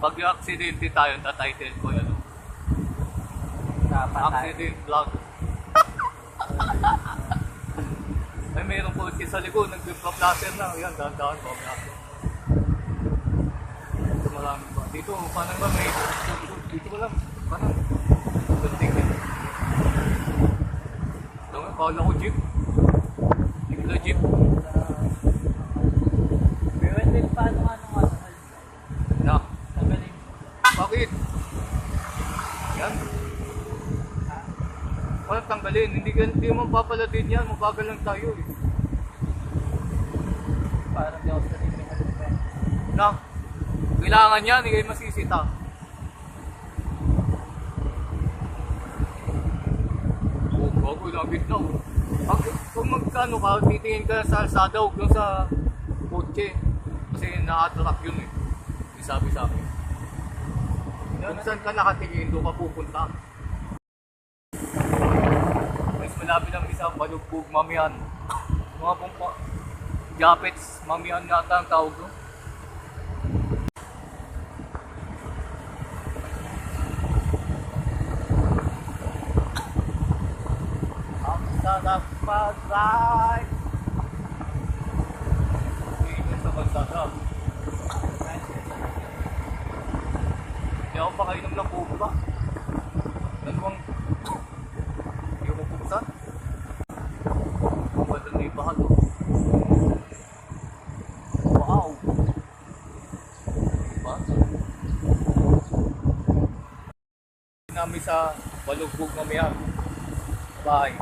Pag yung aksidente tayo, tatitle ko yan. Accident vlog. Ay, mayroong kotse sa likod, nag-plaster na. Yan, dahan-dahan po. Dito marami ba? Dito, parang ba may... Dito ko lang. Parang... Bunting yan. Ito nga, kala ko jeep. Hindi ko na jeep. Pero paano nga Na. Magaling. Bakit? Yan. Walang tanggalin. Hindi mo papalatin yan. Mabagal lang tayo eh. Parang di ako sa rin. Na. Kailangan yan. Hindi kayo masisita. Oh, bago labit na. Kung magkano ka, titingin ka sa alsada o doon sa kotse. Kasi na-attract yun eh. Sabi sa akin. Kung saan ka nakatingin, doon ka pupunta. Mas malapit ng isang balugbog mamihan. Mga pumpa. Japets, mamihan nata ang tawag doon. Ang sarap mag-ride. Hindi sa magsasarap. Hindi ako pakainom ng buko ba? Dalawang... Hindi ako magpupusan. Ang ganda na yung bahan. Wow! Diba? Namin sa balugbog na mayan. Bahay.